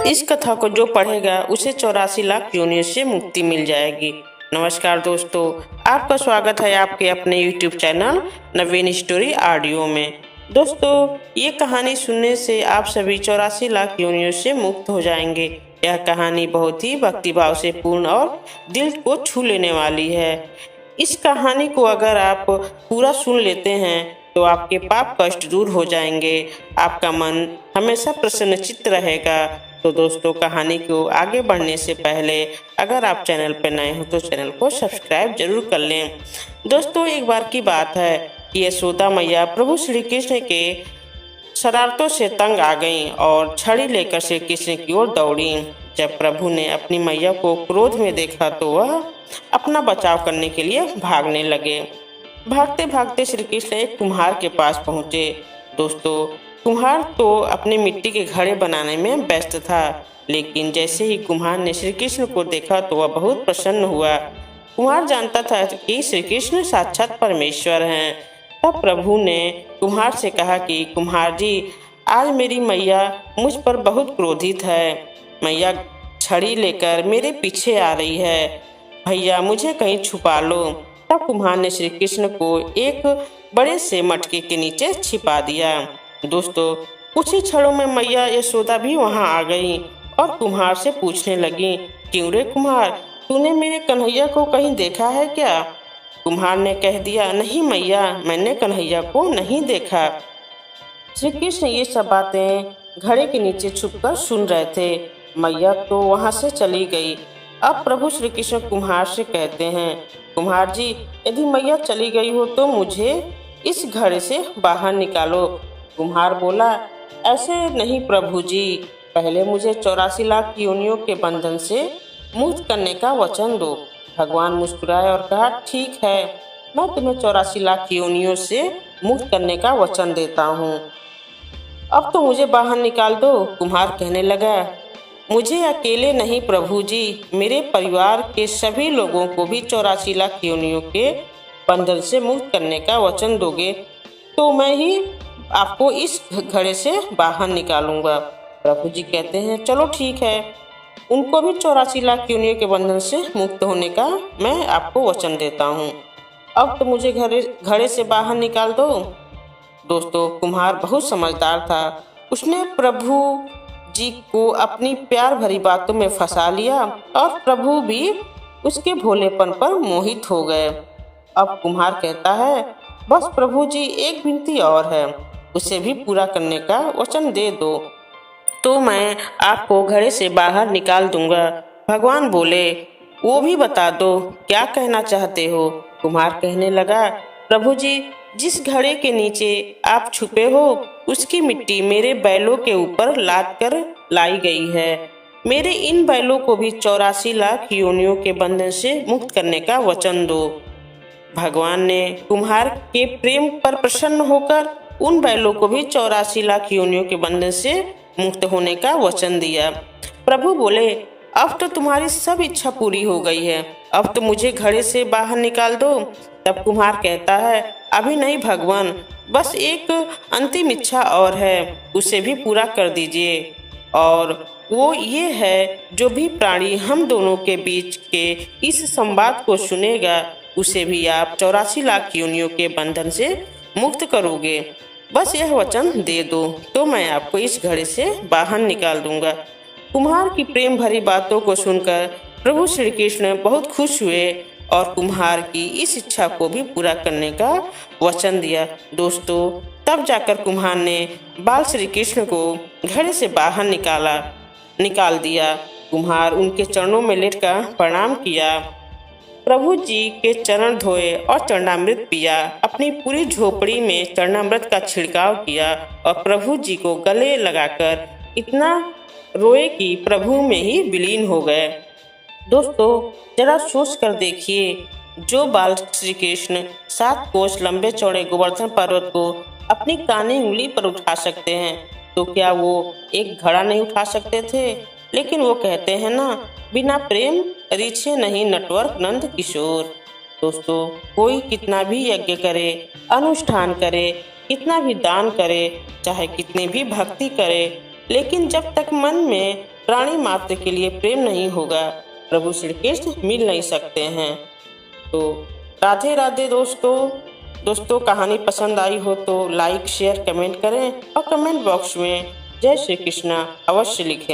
इस कथा को जो पढ़ेगा उसे 84 लाख योनियों से मुक्ति मिल जाएगी। नमस्कार दोस्तों, आपका स्वागत है आपके अपने YouTube चैनल नवीन स्टोरी ऑडियो में। दोस्तों, ये कहानी सुनने से आप सभी 84 लाख योनियों से मुक्त हो जाएंगे। यह कहानी बहुत ही भक्तिभाव से पूर्ण और दिल को छू लेने वाली है। इस कहानी को अगर आप पूरा सुन लेते हैं तो आपके पाप कष्ट दूर हो जाएंगे, आपका मन हमेशा प्रसन्नचित्त रहेगा। तो दोस्तों, कहानी को आगे बढ़ने से पहले अगर आप चैनल पर नए हो तो चैनल को सब्सक्राइब जरूर कर लें। दोस्तों, एक बार की बात है कि यशोदा मैया प्रभु श्री कृष्ण के शरारतों से तंग आ गईं और छड़ी लेकर श्री कृष्ण की ओर दौड़ी। जब प्रभु ने अपनी मैया को क्रोध में देखा तो वह अपना बचाव करने के लिए भागने लगे। भागते भागते श्री कृष्ण एक कुम्हार के पास पहुँचे। दोस्तों, कुम्हार तो अपने मिट्टी के घड़े बनाने में व्यस्त था, लेकिन जैसे ही कुम्हार ने श्री कृष्ण को देखा तो वह बहुत प्रसन्न हुआ। कुम्हार जानता था कि श्री कृष्ण साक्षात परमेश्वर हैं। तब प्रभु ने कुम्हार से कहा कि कुम्हार जी, आज मेरी मैया मुझ पर बहुत क्रोधित है। मैया छड़ी लेकर मेरे पीछे आ रही है। भैया, मुझे कहीं छुपा लो। तब कुम्हार ने श्री कृष्ण को एक बड़े से मटके के नीचे छिपा दिया। दोस्तों, कुछ ही क्षणों में मैया यशोदा भी वहां आ गई और कुम्हार से पूछने लगी, क्यों रे कुम्हार, तूने मेरे कन्हैया को कहीं देखा है क्या? कुम्हार ने कह दिया, नहीं मैया, मैंने कन्हैया को नहीं देखा। श्री कृष्ण ये सब बातें घड़े के नीचे छुपकर सुन रहे थे। मैया तो वहां से चली गई। अब प्रभु श्री कृष्ण कुम्हार से कहते हैं, कुम्हार जी, यदि मैया चली गई हो तो मुझे इस घड़े से बाहर निकालो। कुम्हार बोला, ऐसे नहीं प्रभु जी, पहले मुझे 84 लाख योनियों के बंधन से मुक्त करने का वचन दो। भगवान मुस्कुराए और कहा, ठीक है, मैं तुम्हें 84 लाख योनियों से मुक्त करने का वचन देता हूँ। अब तो मुझे बाहर निकाल दो। कुम्हार कहने लगा, मुझे अकेले नहीं प्रभु जी, मेरे परिवार के सभी लोगों को भी 84 लाख योनियों के बंधन से मुक्त करने का वचन दोगे तो मैं ही आपको इस घड़े से बाहर निकालूंगा। प्रभु जी कहते हैं, चलो ठीक है, उनको भी 84 लाख योनियों के बंधन से मुक्त होने का मैं आपको वचन देता हूँ। अब तो मुझे घड़े से बाहर निकाल दो। दोस्तों, कुम्हार बहुत समझदार था। उसने प्रभु जी को अपनी प्यार भरी बातों में फंसा लिया और प्रभु भी उसके भोलेपन पर मोहित हो गए। अब कुम्हार कहता है, बस प्रभु जी, एक विनती और है, उसे भी पूरा करने का वचन दे दो तो मैं आपको घड़े से बाहर निकाल दूंगा। भगवान बोले, वो भी बता दो, क्या कहना चाहते हो? कुम्हार कहने लगा, प्रभु जी, जिस घड़े के नीचे आप छुपे हो उसकी मिट्टी मेरे बैलों के ऊपर लाद कर लाई गई है। मेरे इन बैलों को भी 84 लाख योनियों के बंधन से मुक्त करने का वचन दो। भगवान ने कुम्हार के प्रेम पर प्रसन्न होकर उन बैलों को भी 84 लाख योनियों के बंधन से मुक्त होने का वचन दिया। प्रभु बोले, अब तो तुम्हारी सब इच्छा पूरी हो गई है, अब तो मुझे घड़े से बाहर निकाल दो। तब कुम्हार कहता है, अभी नहीं भगवान, बस एक अंतिम इच्छा और है, उसे भी पूरा कर दीजिए। और वो ये है, जो भी प्राणी हम दोनों के बीच के इस संवाद को सुनेगा उसे भी आप 84 लाख योनियों के बंधन से मुक्त करोगे। बस यह वचन दे दो तो मैं आपको इस घड़े से बाहर निकाल दूंगा। कुम्हार की प्रेम भरी बातों को सुनकर प्रभु श्री कृष्ण बहुत खुश हुए और कुम्हार की इस इच्छा को भी पूरा करने का वचन दिया। दोस्तों, तब जाकर कुम्हार ने बाल श्री कृष्ण को घड़े से बाहर निकाल दिया। कुम्हार उनके चरणों में लेटकर प्रणाम किया, प्रभु जी के चरण धोए और चरणामृत पिया। अपनी पूरी झोपड़ी में चरणामृत का छिड़काव किया और प्रभु जी को गले लगाकर इतना रोए कि प्रभु में ही विलीन हो गए। दोस्तों, जरा सोच कर देखिए, जो बाल श्री कृष्ण 7 कोस लंबे चौड़े गोवर्धन पर्वत को अपनी कानी उंगली पर उठा सकते हैं तो क्या वो एक घड़ा नहीं उठा सकते थे? लेकिन वो कहते हैं ना, बिना प्रेम रिछे नहीं नटवर नंद किशोर। दोस्तों, कोई कितना भी यज्ञ करे, अनुष्ठान करे, कितना भी दान करे, चाहे कितनी भी भक्ति करे, लेकिन जब तक मन में प्राणी मात्र के लिए प्रेम नहीं होगा, प्रभु श्री कृष्ण मिल नहीं सकते हैं। तो राधे राधे दोस्तों कहानी पसंद आई हो तो लाइक शेयर कमेंट करें और कमेंट बॉक्स में जय श्री कृष्णा अवश्य लिखें।